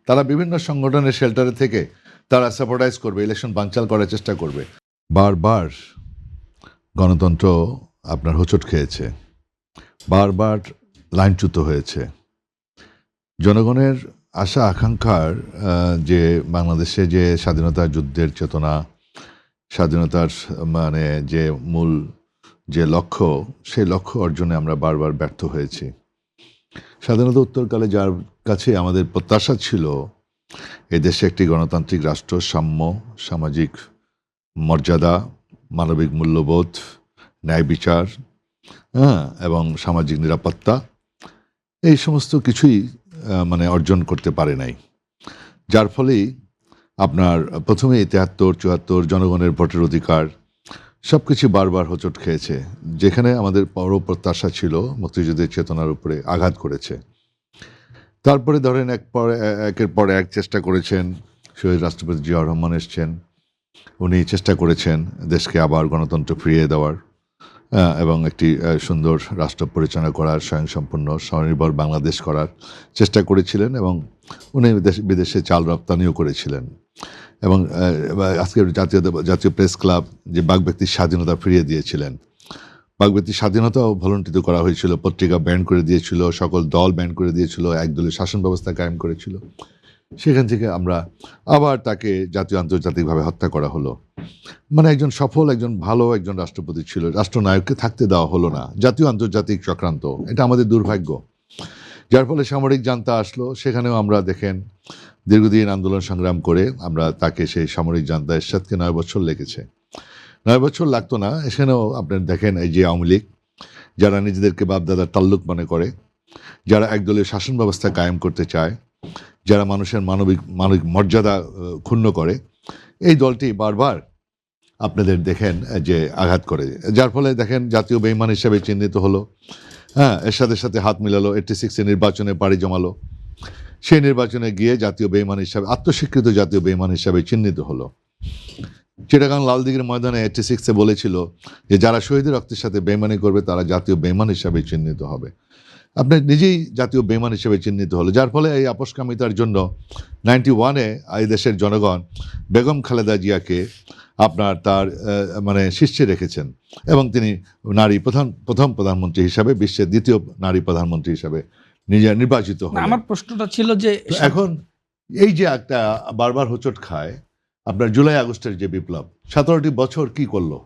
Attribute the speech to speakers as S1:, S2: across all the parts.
S1: তারা বিভিন্ন সংগঠনের শেল্টারে থেকে তারা সাপোর্টাইজ করবে, ইলেকশন বানচাল করার চেষ্টা করবে। বারবার গণতন্ত্র আপনার হোঁচট খেয়েছে, বারবার লাইনচ্যুত হয়েছে। জনগণের আশা আকাঙ্ক্ষার যে বাংলাদেশে যে স্বাধীনতা যুদ্ধের চেতনা, স্বাধীনতার মানে যে মূল যে লক্ষ্য, সেই লক্ষ্য অর্জনে আমরা বারবার ব্যর্থ হয়েছি। স্বাধীনতা উত্তরকালে যার কাছে আমাদের প্রত্যাশা ছিল এই দেশে একটি গণতান্ত্রিক রাষ্ট্র, সাম্য, সামাজিক মর্যাদা, মানবিক মূল্যবোধ, ন্যায় বিচার, এবং সামাজিক নিরাপত্তা, এই সমস্ত কিছুই মানে অর্জন করতে পারে নাই। যার ফলেই আপনার প্রথমে ৭৩-৭৪ জনগণের ভোটের অধিকার সব কিছু বারবার হোঁচট খেয়েছে, যেখানে আমাদের বড় প্রত্যাশা ছিল মুক্তিযুদ্ধের চেতনার উপরে আঘাত করেছে। তারপরে ধরেন একের পর এক চেষ্টা করেছেন, শহীদ রাষ্ট্রপতি জিয়াউর রহমান এসছেন, উনি চেষ্টা করেছেন দেশকে আবার গণতন্ত্র ফিরিয়ে দেওয়ার এবং একটি সুন্দর রাষ্ট্র পরিচালনা করার, স্বয়ংসম্পূর্ণ স্বনির্ভর বাংলাদেশ করার চেষ্টা করেছিলেন এবং উনি বিদেশে চাল রপ্তানিও করেছিলেন। এবং আজকের জাতীয় প্রেস ক্লাব যে বাকব্যক্তির স্বাধীনতা ফিরিয়ে দিয়েছিলেন, বাকব্যক্তির স্বাধীনতাও ভলুন্টিত করা হয়েছিল, পত্রিকা ব্যান করে দিয়েছিল, সকল দল ব্যান করে দিয়েছিল, একদলীয় শাসন ব্যবস্থা কায়েম করেছিল। সেখান থেকে আমরা আবার তাকে জাতীয় আন্তর্জাতিকভাবে হত্যা করা হলো। মানে একজন সফল, একজন ভালো একজন রাষ্ট্রপতি ছিল, রাষ্ট্রনায়ককে থাকতে দেওয়া হলো না। জাতীয় আন্তর্জাতিক চক্রান্ত, এটা আমাদের দুর্ভাগ্য। যার ফলে সামরিক জান্তা আসলো, সেখানেও আমরা দেখেন দীর্ঘদিন আন্দোলন সংগ্রাম করে আমরা তাকে সেই সামরিক জান্তা এরশাদকে 9 বছর লেগেছে। 9 বছর লাগতো না। এখানেও আপনার দেখেন এই যে আওয়ামী লীগ, যারা নিজেদেরকে বাপদাদার তাল্লুক মনে করে, যারা একদলীয় শাসন ব্যবস্থা কায়েম করতে চায়, যারা মানুষের মানবিক মর্যাদা ক্ষুণ্ণ করে, এই দলটি বারবার আপনাদের দেখেন যে আঘাত করে। যার ফলে দেখেন জাতীয় বেঈমান হিসাবে চিহ্নিত হলো। এর সাথে হাত মিলালো, 86 নির্বাচনে পাড়ি জমালো, সেই নির্বাচনে গিয়ে জাতীয় বেঈমান হিসাবে, আত্মস্বীকৃত জাতীয় বেঈমান হিসাবে চিহ্নিত হলো। চিটাগাং লালদিঘির ময়দানে 86 বলেছিল যে যারা শহীদের রক্তের সাথে বেঈমানি করবে তারা জাতীয় বেঈমান হিসাবে চিহ্নিত হবে। আপনি নিজেই জাতীয় বেঈমান হিসেবে চিহ্নিত হলো। যার ফলে এই আপোষকামিতার জন্য 91-এ এই দেশের জনগণ বেগম খালেদা জিয়াকে আপনার তার মানে শীর্ষে রেখেছেন এবং তিনি প্রথম প্রধানমন্ত্রী হিসাবে, বিশ্বের দ্বিতীয় নারী প্রধানমন্ত্রী হিসাবে নিজে নির্বাচিত হলেন।
S2: আমার প্রশ্নটা ছিল যে
S1: এখন এই যে একটা বারবার হোঁচট খায় আপনার জুলাই আগস্টের যে বিপ্লব, 17টি বছর কি করলো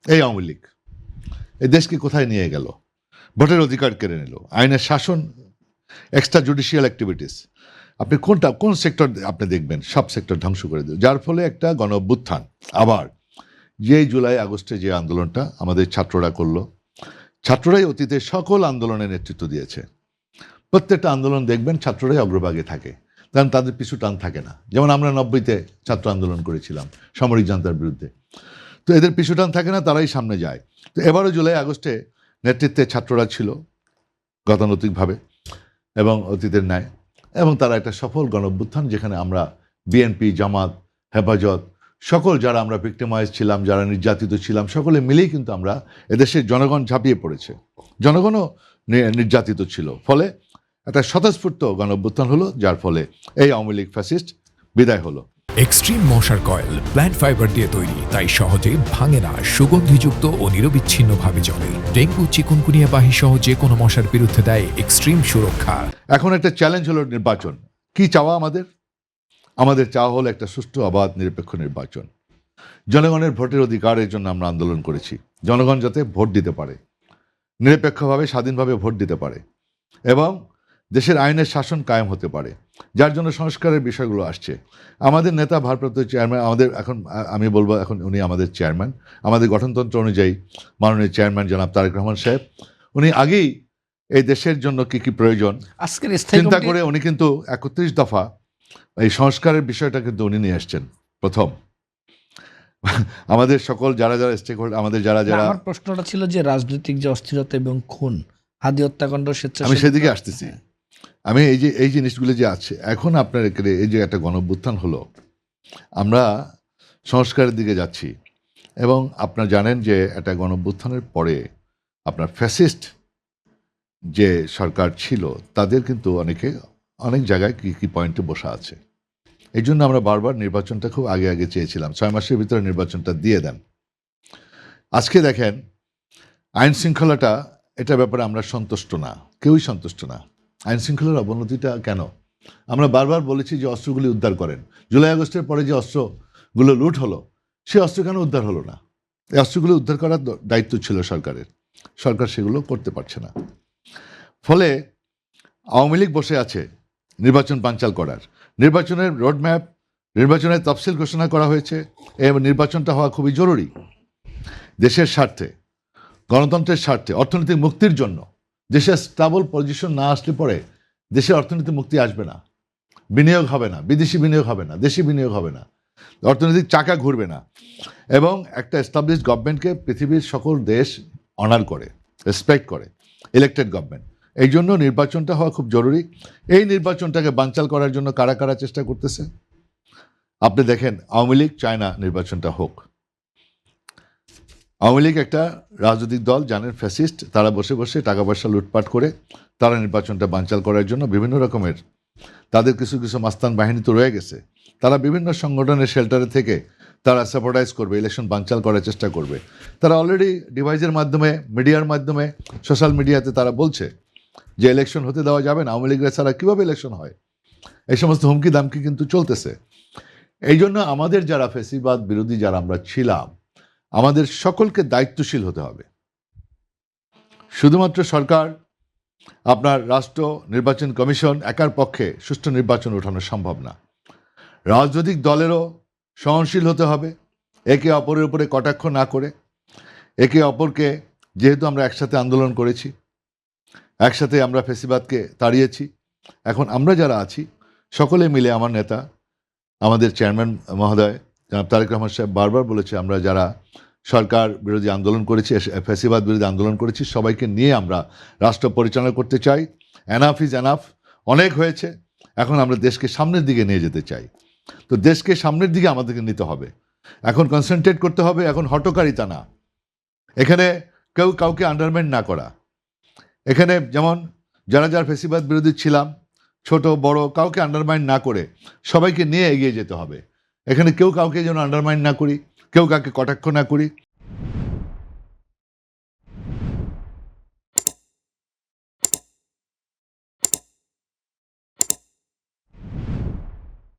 S1: এই আওয়ামী লীগ? এই দেশকে কোথায় নিয়ে গেল? ভোটের অধিকার কেড়ে নিল, আইনের শাসন, এক্সট্রা জুডিশিয়াল অ্যাক্টিভিটিস, আপনি কোন সেক্টর আপনি দেখবেন, সব সেক্টর ধ্বংস করে দিল। যার ফলে একটা গণ অভ্যুত্থান, আবার যে জুলাই আগস্টে যে আন্দোলনটা আমাদের ছাত্ররা করলো, ছাত্ররাই অতীতে সকল আন্দোলনের নেতৃত্ব দিয়েছে। প্রত্যেকটা আন্দোলন দেখবেন ছাত্ররাই অগ্রভাগে থাকে, কারণ তাদের পিছু টান থাকে না। যেমন আমরা 90-তে ছাত্র আন্দোলন করেছিলাম সামরিক জান্তার বিরুদ্ধে, তো এদের পিছু টান থাকে না, তারাই সামনে যায়। তো এবারও জুলাই আগস্টে নেতৃত্বে ছাত্ররা ছিল গতানুগতিকভাবে এবং অতীতের ন্যায়, এবং তারা একটা সফল গণ অভ্যুত্থান, যেখানে আমরা বিএনপি, জামাত, হেফাজত, সকল যারা আমরা ভিক্টিমাইজ ছিলাম, যারা নির্যাতিত ছিলাম, সকলে মিলেই কিন্তু আমরা এদেশের জনগণ ঝাঁপিয়ে পড়েছে, জনগণও নির্যাতিত ছিল। ফলে একটা স্বতঃস্ফূর্ত গণ অভ্যুত্থান হলো, যার ফলে এই আওয়ামী লীগ ফ্যাসিস্ট বিদায় হলো।
S3: এক্সট্রিম মশার কয়েল প্ল্যান্ট ফাইবার দিয়ে তৈরি, তাই সহজে ভাঙে না, সুগন্ধিযুক্ত ও নিরবিচ্ছিন্নভাবে জ্বলে। ডেঙ্গু, চিকুনগুনিয়া বাহি সহ যে কোনো মশার বিরুদ্ধে দেয় এক্সট্রিম সুরক্ষা।
S1: এখন একটা চ্যালেঞ্জ হলো নির্বাচন। কি চাওয়া আমাদের চাওয়া হলো একটা সুষ্ঠু, অবাধ, নিরপেক্ষ নির্বাচন। জনগণের ভোটের অধিকারের জন্য আমরা আন্দোলন করেছি। জনগণ যাতে ভোট দিতে পারে, নিরপেক্ষভাবে স্বাধীনভাবে ভোট দিতে পারে এবং দেশের আইনের শাসন কায়েম হতে পারে, যার জন্য সংস্কারের বিষয়গুলো আসছে। আমাদের নেতা, ভারপ্রাপ্ত চেয়ারম্যান, আমাদের এখন আমি বলবো এখন উনি আমাদের চেয়ারম্যান, আমাদের গঠনতন্ত্র অনুযায়ী মাননীয় চেয়ারম্যান জনাব তারেক রহমান সাহেব, উনি আগেই এই দেশের জন্য কি কি প্রয়োজন
S2: আজকের
S1: চিন্তা করে উনি কিন্তু 31 দফা এই সংস্কারের বিষয়টা কিন্তু উনি নিয়ে আসছেন প্রথম। আমাদের সকল যারা স্টেক হোল্ডার, আমাদের যারা
S2: আমার প্রশ্নটা ছিল যে রাজনৈতিক যে অস্থিরতা এবং খুন, হাদি হত্যাকাণ্ড,
S1: আমি সেদিকে আসতেছি। আমি এই জিনিসগুলো যে আছে এখন আপনার এই যে একটা গণঅভ্যুত্থান হলো, আমরা সংস্কারের দিকে যাচ্ছি এবং আপনারা জানেন যে একটা গণঅভ্যুত্থানের পরে আপনার ফ্যাসিস্ট যে সরকার ছিল তাদের কিন্তু অনেক জায়গায় কি পয়েন্টে বসা আছে। এই জন্য আমরা বারবার নির্বাচনটা খুব আগে আগে চেয়েছিলাম, 6 মাসের ভিতরে নির্বাচনটা দিয়ে দেন। আজকে দেখেন আইন শৃঙ্খলাটা, এটা ব্যাপারে আমরা সন্তুষ্ট না, কেউই সন্তুষ্ট না। আইন শৃঙ্খলার অবনতিটা কেন? আমরা বারবার বলেছি যে অস্ত্রগুলি উদ্ধার করেন। জুলাই আগস্টের পরে যে অস্ত্রগুলো লুট হলো, সে অস্ত্র কেন উদ্ধার হলো না? এই অস্ত্রগুলো উদ্ধার করার দায়িত্ব ছিল সরকারের, সরকার সেগুলো করতে পারছে না। ফলে আওয়ামী লীগ বসে আছে নির্বাচন বানচাল করার। নির্বাচনের রোডম্যাপ, নির্বাচনের তফসিল ঘোষণা করা হয়েছে এবং নির্বাচনটা হওয়া খুবই জরুরি দেশের স্বার্থে, গণতন্ত্রের স্বার্থে, অর্থনৈতিক মুক্তির জন্য। দেশের স্টেবল পজিশন না আসলে পরে দেশের অর্থনৈতিক মুক্তি আসবে না, বিনিয়োগ হবে না, বিদেশি বিনিয়োগ হবে না, দেশি বিনিয়োগ হবে না, অর্থনৈতিক চাকা ঘুরবে না। এবং একটা এস্টাবলিশ গভর্নমেন্টকে পৃথিবীর সকল দেশ অনার করে, রেসপেক্ট করে, ইলেক্টেড গভর্নমেন্ট। এই জন্য নির্বাচনটা হওয়া খুব জরুরি। এই নির্বাচনটাকে বানচাল করার জন্য কারা কারা চেষ্টা করতেছে আপনি দেখেন। আওয়ামী লীগ চায় না নির্বাচনটা হোক। আওয়ামী লীগ একটা রাজনৈতিক দল, জানেন ফ্যাসিস্ট। তারা বসে বসে টাকা পয়সা লুটপাট করে তারা নির্বাচনটা বানচাল করার জন্য বিভিন্ন রকমের, তাদের কিছু কিছু মাস্তান বাহিনী তো রয়ে গেছে, তারা বিভিন্ন সংগঠনের শেল্টারে থেকে তারা সাপোর্টাইজ করবে, ইলেকশন বানচাল করার চেষ্টা করবে। তারা অলরেডি ডিভাইসের মাধ্যমে, মিডিয়ার মাধ্যমে, সোশ্যাল মিডিয়াতে তারা বলছে যে ইলেকশন হতে দেওয়া যাবে না, আওয়ামী লীগরা ছাড়া কীভাবে ইলেকশন হয়। এই সমস্ত হুমকি দামকি কিন্তু চলতেছে। এই জন্য আমাদের যারা ফ্যাসিবাদ বিরোধী যারা আমরা ছিলাম, আমাদের সকলকে দায়িত্বশীল হতে হবে। শুধুমাত্র সরকার, আপনার রাষ্ট্র নির্বাচন কমিশন একার পক্ষে সুষ্ঠু নির্বাচন ওঠানো সম্ভব না। রাজনৈতিক দলেরও সহনশীল হতে হবে, একে অপরের উপরে কটাক্ষ না করে। একে অপরকে, যেহেতু আমরা একসাথে আন্দোলন করেছি, একসাথে আমরা ফ্যাসিবাদকে তাড়িয়েছি, এখন আমরা যারা আছি সকলে মিলে, আমার নেতা, আমাদের চেয়ারম্যান মহোদয় জনাব তারেক রহমান সাহেব বারবার বলেছে, আমরা যারা সরকার বিরোধী আন্দোলন করেছি, ফ্যাসিবাদ বিরোধী আন্দোলন করেছি, সবাইকে নিয়ে আমরা রাষ্ট্র পরিচালনা করতে চাই। এনাফ ইজ এনাফ, অনেক হয়েছে, এখন আমরা দেশকে সামনের দিকে নিয়ে যেতে চাই। তো দেশকে সামনের দিকে আমাদেরকে নিতে হবে, এখন কনসেন্ট্রেট করতে হবে, এখন হটকারিতা না, এখানে কেউ কাউকে আন্ডারমাইন না করা। এখানে যেমন যারা যারা ফ্যাসিবাদ বিরোধী ছিলাম, ছোট বড় কাউকে আন্ডারমাইন না করে সবাইকে নিয়ে এগিয়ে যেতে হবে। এখানে কেউ কাউকে যেন আন্ডারমাইন না করি, কেউ কাউকে কটাক্ষ না করি।